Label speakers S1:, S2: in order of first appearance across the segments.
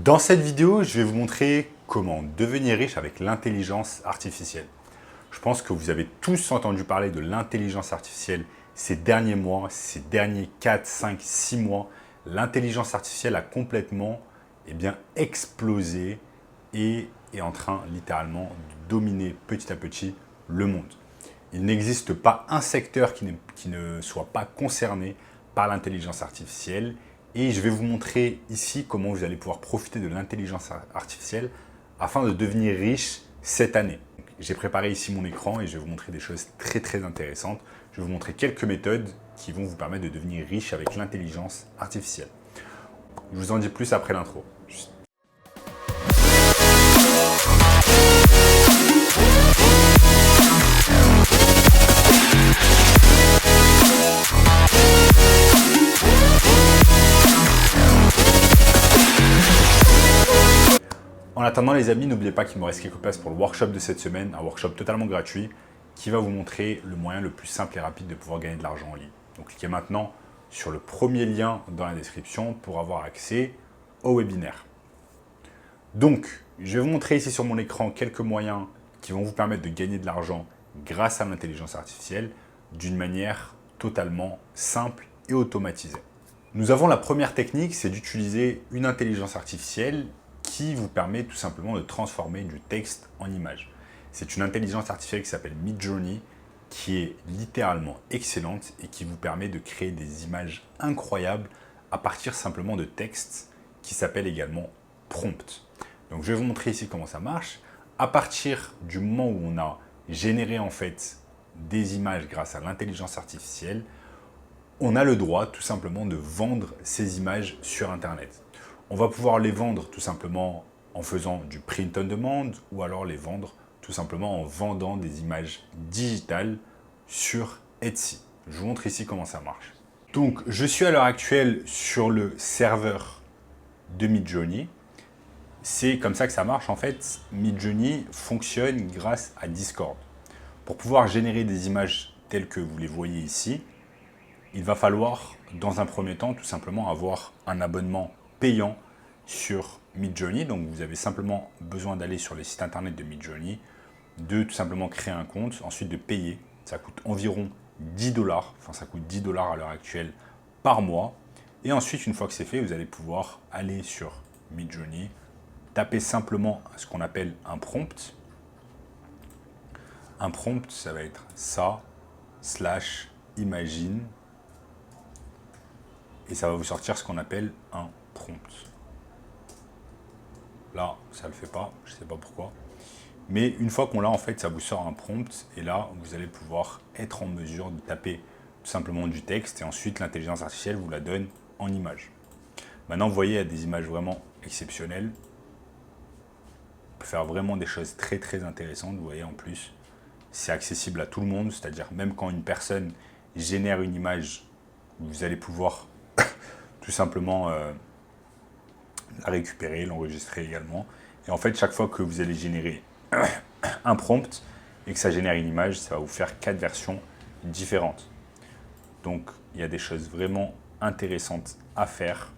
S1: Dans cette vidéo, je vais vous montrer comment devenir riche avec l'intelligence artificielle. Je pense que vous avez tous entendu parler de l'intelligence artificielle ces derniers mois, ces derniers 4, 5, 6 mois. L'intelligence artificielle a complètement explosé et est en train littéralement de dominer petit à petit le monde. Il n'existe pas un secteur qui ne soit pas concerné par l'intelligence artificielle. Et je vais vous montrer ici comment vous allez pouvoir profiter de l'intelligence artificielle afin de devenir riche cette année. J'ai préparé ici mon écran et je vais vous montrer des choses très intéressantes. Je vais vous montrer quelques méthodes qui vont vous permettre de devenir riche avec l'intelligence artificielle. Je vous en dis plus après l'intro. En attendant les amis, n'oubliez pas qu'il me reste quelques places pour le workshop de cette semaine, un workshop totalement gratuit qui va vous montrer le moyen le plus simple et rapide de pouvoir gagner de l'argent en ligne. Donc cliquez maintenant sur le premier lien dans la description pour avoir accès au webinaire. Donc, je vais vous montrer ici sur mon écran quelques moyens qui vont vous permettre de gagner de l'argent grâce à l'intelligence artificielle d'une manière totalement simple et automatisée. Nous avons la première technique, c'est d'utiliser une intelligence artificielle qui vous permet tout simplement de transformer du texte en image. C'est une intelligence artificielle qui s'appelle Midjourney, qui est littéralement excellente et qui vous permet de créer des images incroyables à partir simplement de textes qui s'appellent également prompt. Donc je vais vous montrer ici comment ça marche. À partir du moment où on a généré en fait des images grâce à l'intelligence artificielle, on a le droit tout simplement de vendre ces images sur Internet. On va pouvoir les vendre tout simplement en faisant du print on demand ou alors les vendre tout simplement en vendant des images digitales sur Etsy. Je vous montre ici comment ça marche. Donc, je suis à l'heure actuelle sur le serveur de Midjourney. C'est comme ça que ça marche en fait. Midjourney fonctionne grâce à Discord. Pour pouvoir générer des images telles que vous les voyez ici, il va falloir dans un premier temps tout simplement avoir un abonnement payant sur Midjourney. Donc vous avez simplement besoin d'aller sur les sites internet de Midjourney, de tout simplement créer un compte, ensuite de payer. Ça coûte environ 10 $, enfin ça coûte 10 $ à l'heure actuelle par mois. Et ensuite, une fois que c'est fait, vous allez pouvoir aller sur Midjourney, taper simplement ce qu'on appelle un prompt. Un prompt, ça va être ça, / imagine. Et ça va vous sortir ce qu'on appelle un prompt. Là, ça ne le fait pas, je ne sais pas pourquoi. Mais une fois qu'on l'a, en fait, ça vous sort un prompt. Et là, vous allez pouvoir être en mesure de taper tout simplement du texte. Et ensuite, l'intelligence artificielle vous la donne en image. Maintenant, vous voyez, il y a des images vraiment exceptionnelles. On peut faire vraiment des choses très intéressantes. Vous voyez, en plus, c'est accessible à tout le monde. C'est-à-dire, même quand une personne génère une image, vous allez pouvoir tout simplement la récupérer, l'enregistrer également. Et en fait, chaque fois que vous allez générer un prompt et que ça génère une image, ça va vous faire 4 versions différentes. Donc, il y a des choses vraiment intéressantes à faire.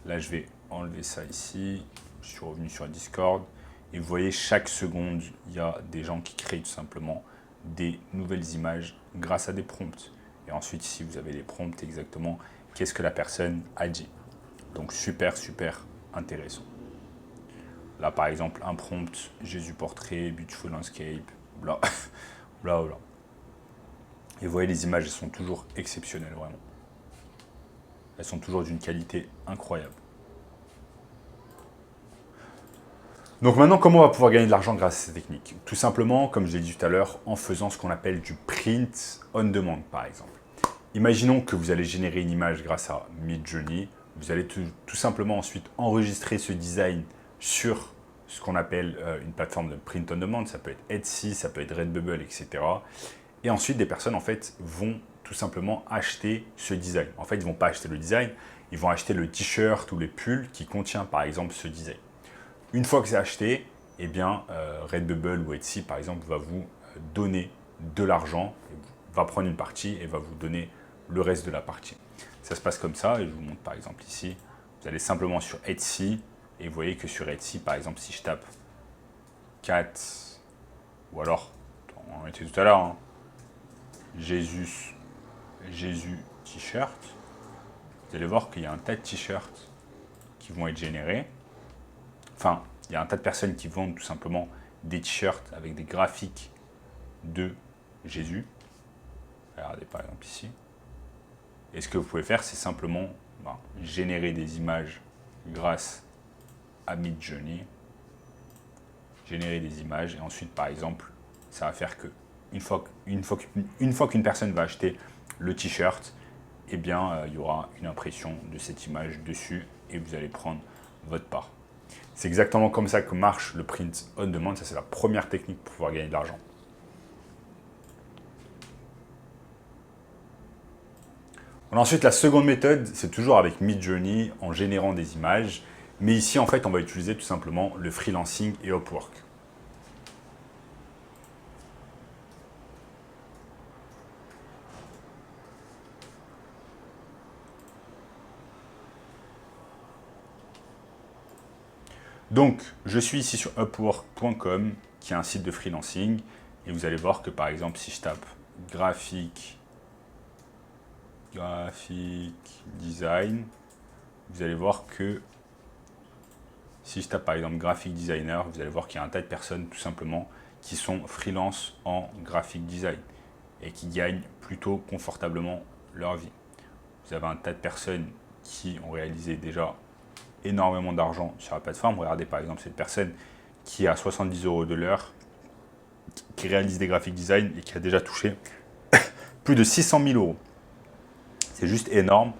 S1: Là, je vais enlever ça ici. Je suis revenu sur Discord. Et vous voyez, chaque seconde, il y a des gens qui créent tout simplement des nouvelles images grâce à des prompts. Et ensuite, ici, vous avez les prompts exactement. Qu'est-ce que la personne a dit. Donc super intéressant. Là par exemple un prompt, Jésus portrait, beautiful landscape, bla bla. Et vous voyez les images, elles sont toujours exceptionnelles vraiment. Elles sont toujours d'une qualité incroyable. Donc maintenant, comment on va pouvoir gagner de l'argent grâce à ces techniques? Tout simplement, comme je l'ai dit tout à l'heure, en faisant ce qu'on appelle du print on demand par exemple. Imaginons que vous allez générer une image grâce à Midjourney. Vous allez tout simplement ensuite enregistrer ce design sur ce qu'on appelle une plateforme de print on demand. Ça peut être Etsy, ça peut être Redbubble, etc. Et ensuite, des personnes en fait vont tout simplement acheter ce design. En fait, ils ne vont pas acheter le design, ils vont acheter le t-shirt ou les pulls qui contient par exemple ce design. Une fois que c'est acheté, eh bien, Redbubble ou Etsy par exemple va vous donner de l'argent, va prendre une partie et va vous donner le reste de la partie. Ça se passe comme ça et je vous montre par exemple ici. Vous allez simplement sur Etsy, Et vous voyez que sur Etsy, par exemple, si je tape cat, ou alors, on était tout à l'heure, hein, Jésus t-shirt, vous allez voir qu'il y a un tas de t-shirts qui vont être générés. Enfin, il y a un tas de personnes qui vendent tout simplement des t-shirts avec des graphiques de Jésus. Regardez par exemple ici. Et ce que vous pouvez faire, c'est simplement générer des images grâce à Midjourney. Générer des images et ensuite, par exemple, ça va faire que une fois qu'une personne va acheter le t-shirt, eh bien, il y aura une impression de cette image dessus et vous allez prendre votre part. C'est exactement comme ça que marche le print on demand. Ça, c'est la première technique pour pouvoir gagner de l'argent. Ensuite, la seconde méthode, c'est toujours avec Midjourney en générant des images. Mais ici, en fait, on va utiliser tout simplement le freelancing et Upwork. Donc, je suis ici sur upwork.com, qui est un site de freelancing. Et vous allez voir que, par exemple, si je tape graphique design, vous allez voir que si je tape par exemple graphic designer, vous allez voir qu'il y a un tas de personnes tout simplement qui sont freelance en graphic design et qui gagnent plutôt confortablement leur vie. Vous avez un tas de personnes qui ont réalisé déjà énormément d'argent sur la plateforme. Regardez par exemple cette personne qui a 70 € de l'heure, qui réalise des graphic design et qui a déjà touché plus de 600 000 €. C'est juste énorme.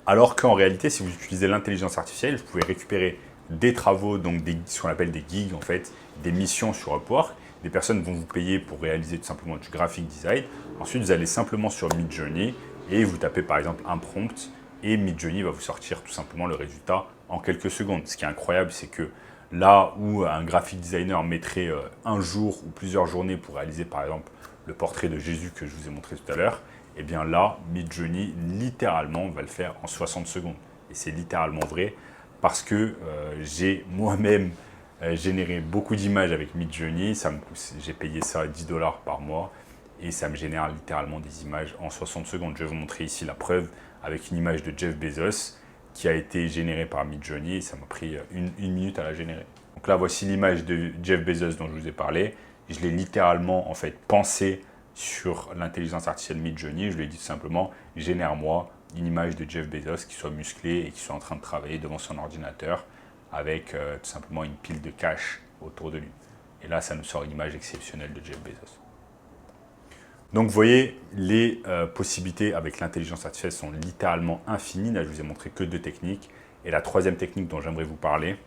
S1: Alors qu'en réalité, si vous utilisez l'intelligence artificielle, vous pouvez récupérer des travaux, donc ce qu'on appelle des gigs en fait, des missions sur Upwork. Des personnes vont vous payer pour réaliser tout simplement du graphic design. Ensuite, vous allez simplement sur Midjourney et vous tapez par exemple un prompt et Midjourney va vous sortir tout simplement le résultat en quelques secondes. Ce qui est incroyable, c'est que là où un graphic designer mettrait un jour ou plusieurs journées pour réaliser par exemple le portrait de Jésus que je vous ai montré tout à l'heure, et bien là, Midjourney, littéralement, va le faire en 60 secondes. Et c'est littéralement vrai parce que j'ai moi-même généré beaucoup d'images avec Midjourney. J'ai payé ça 10 $ par mois et ça me génère littéralement des images en 60 secondes. Je vais vous montrer ici la preuve avec une image de Jeff Bezos qui a été générée par Midjourney. Ça m'a pris une minute à la générer. Donc là, voici l'image de Jeff Bezos dont je vous ai parlé. Je l'ai littéralement en fait pensé sur l'intelligence artificielle Midjourney. Je lui ai dit tout simplement, génère-moi une image de Jeff Bezos qui soit musclé et qui soit en train de travailler devant son ordinateur avec tout simplement une pile de cash autour de lui. Et là, ça nous sort une image exceptionnelle de Jeff Bezos. Donc, vous voyez, les possibilités avec l'intelligence artificielle sont littéralement infinies. Là, je vous ai montré que 2 techniques. Et la troisième technique dont j'aimerais vous parler,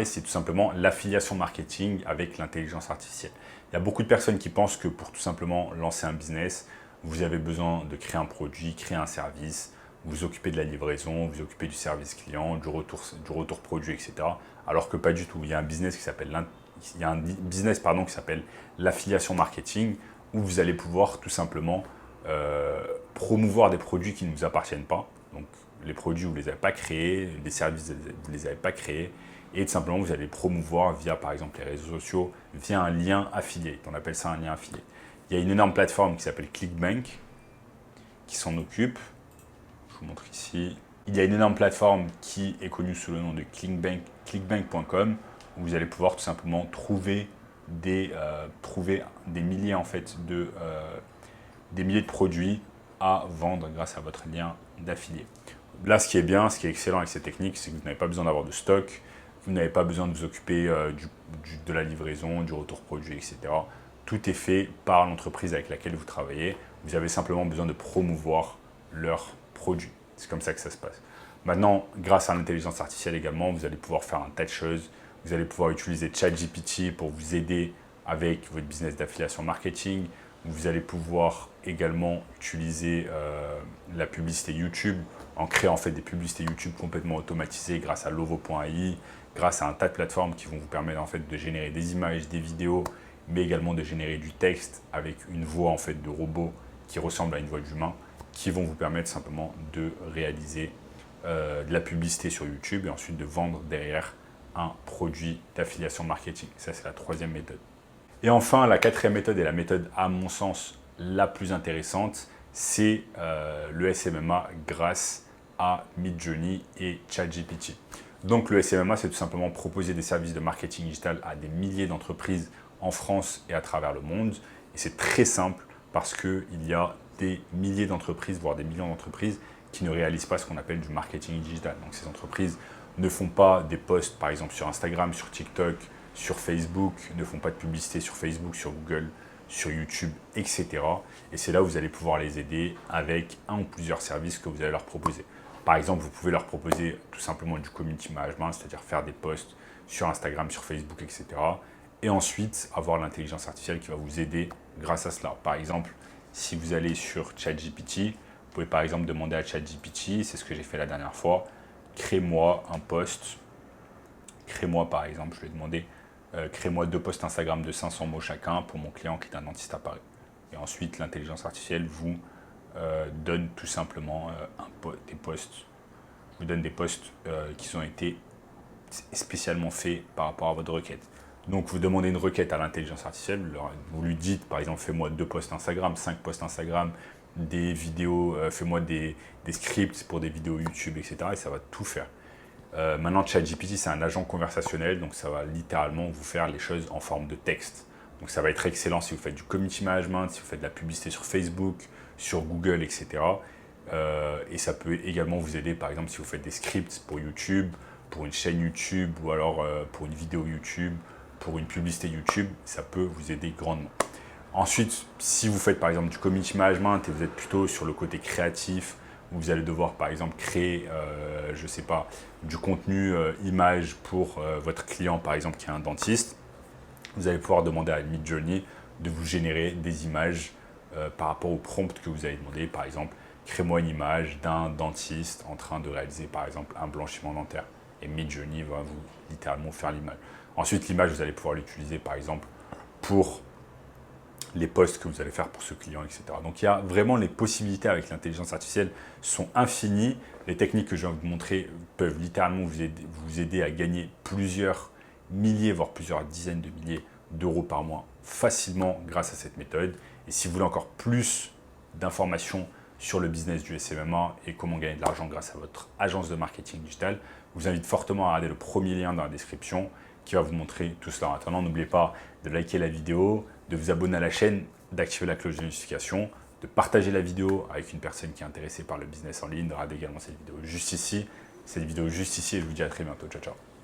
S1: c'est tout simplement l'affiliation marketing avec l'intelligence artificielle. Il y a beaucoup de personnes qui pensent que pour tout simplement lancer un business, vous avez besoin de créer un produit, créer un service, vous occuper de la livraison, vous occuper du service client, du retour produit, etc. Alors que pas du tout. Il y a un business qui s'appelle l'affiliation marketing où vous allez pouvoir tout simplement promouvoir des produits qui ne vous appartiennent pas. Donc, les produits, vous ne les avez pas créés, les services, vous ne les avez pas créés. Et tout simplement, vous allez promouvoir via, par exemple, les réseaux sociaux, via un lien affilié. On appelle ça un lien affilié. Il y a une énorme plateforme qui s'appelle ClickBank qui s'en occupe. Je vous montre ici. Il y a une énorme plateforme qui est connue sous le nom de clickbank.com où vous allez pouvoir tout simplement trouver des milliers en fait des milliers de produits à vendre grâce à votre lien d'affilié. Là, ce qui est bien, ce qui est excellent avec cette technique, c'est que vous n'avez pas besoin d'avoir de stock, vous n'avez pas besoin de vous occuper de la livraison, du retour produit, etc. Tout est fait par l'entreprise avec laquelle vous travaillez. Vous avez simplement besoin de promouvoir leurs produits. C'est comme ça que ça se passe. Maintenant, grâce à l'intelligence artificielle également, vous allez pouvoir faire un tas de choses. Vous allez pouvoir utiliser ChatGPT pour vous aider avec votre business d'affiliation marketing. Vous allez pouvoir également utiliser la publicité YouTube en créant en fait des publicités YouTube complètement automatisées grâce à Lovo.ai, grâce à un tas de plateformes qui vont vous permettre en fait de générer des images, des vidéos, mais également de générer du texte avec une voix en fait de robot qui ressemble à une voix d'humain, qui vont vous permettre simplement de réaliser de la publicité sur YouTube et ensuite de vendre derrière un produit d'affiliation marketing. Ça, c'est la troisième méthode. Et enfin, la quatrième méthode et la méthode, à mon sens, la plus intéressante, c'est le SMMA grâce à Midjourney et ChatGPT. Donc le SMMA, c'est tout simplement proposer des services de marketing digital à des milliers d'entreprises en France et à travers le monde. Et c'est très simple parce qu'il y a des milliers d'entreprises, voire des millions d'entreprises qui ne réalisent pas ce qu'on appelle du marketing digital. Donc ces entreprises ne font pas des posts, par exemple, sur Instagram, sur TikTok, sur Facebook, ne font pas de publicité sur Facebook, sur Google, sur YouTube, etc. Et c'est là où vous allez pouvoir les aider avec un ou plusieurs services que vous allez leur proposer. Par exemple, vous pouvez leur proposer tout simplement du community management, c'est-à-dire faire des posts sur Instagram, sur Facebook, etc. Et ensuite, avoir l'intelligence artificielle qui va vous aider grâce à cela. Par exemple, si vous allez sur ChatGPT, vous pouvez par exemple demander à ChatGPT, c'est ce que j'ai fait la dernière fois, crée-moi un post, crée-moi par exemple, je vais demander, crée-moi 2 posts Instagram de 500 mots chacun pour mon client qui est un dentiste à Paris. Et ensuite, l'intelligence artificielle vous donne tout simplement des posts, vous donne des posts qui ont été spécialement faits par rapport à votre requête. Donc, vous demandez une requête à l'intelligence artificielle, vous lui dites, par exemple, fais-moi 2 posts Instagram, 5 posts Instagram, des vidéos, fais-moi des scripts pour des vidéos YouTube, etc. Et ça va tout faire. Maintenant, ChatGPT, c'est un agent conversationnel, donc ça va littéralement vous faire les choses en forme de texte. Donc, ça va être excellent si vous faites du community management, si vous faites de la publicité sur Facebook, sur Google, etc. Et ça peut également vous aider, par exemple, si vous faites des scripts pour YouTube, pour une chaîne YouTube ou alors pour une vidéo YouTube, pour une publicité YouTube, ça peut vous aider grandement. Ensuite, si vous faites par exemple du community management et vous êtes plutôt sur le côté créatif, où vous allez devoir par exemple créer, je ne sais pas, du contenu image pour votre client par exemple qui est un dentiste, vous allez pouvoir demander à Midjourney de vous générer des images par rapport au prompt que vous avez demandé. Par exemple, crée-moi une image d'un dentiste en train de réaliser par exemple un blanchiment dentaire. Et Midjourney va vous littéralement faire l'image. Ensuite, l'image, vous allez pouvoir l'utiliser par exemple pour les posts que vous allez faire pour ce client, etc. Donc, il y a vraiment les possibilités avec l'intelligence artificielle sont infinies. Les techniques que je viens de vous montrer peuvent littéralement vous aider à gagner plusieurs milliers, voire plusieurs dizaines de milliers d'euros par mois facilement grâce à cette méthode. Et si vous voulez encore plus d'informations sur le business du SMMA et comment gagner de l'argent grâce à votre agence de marketing digital, je vous invite fortement à regarder le premier lien dans la description qui va vous montrer tout cela. En attendant, n'oubliez pas de liker la vidéo, de vous abonner à la chaîne, d'activer la cloche de notification, de partager la vidéo avec une personne qui est intéressée par le business en ligne, de regarder également cette vidéo juste ici, et je vous dis à très bientôt. Ciao, ciao.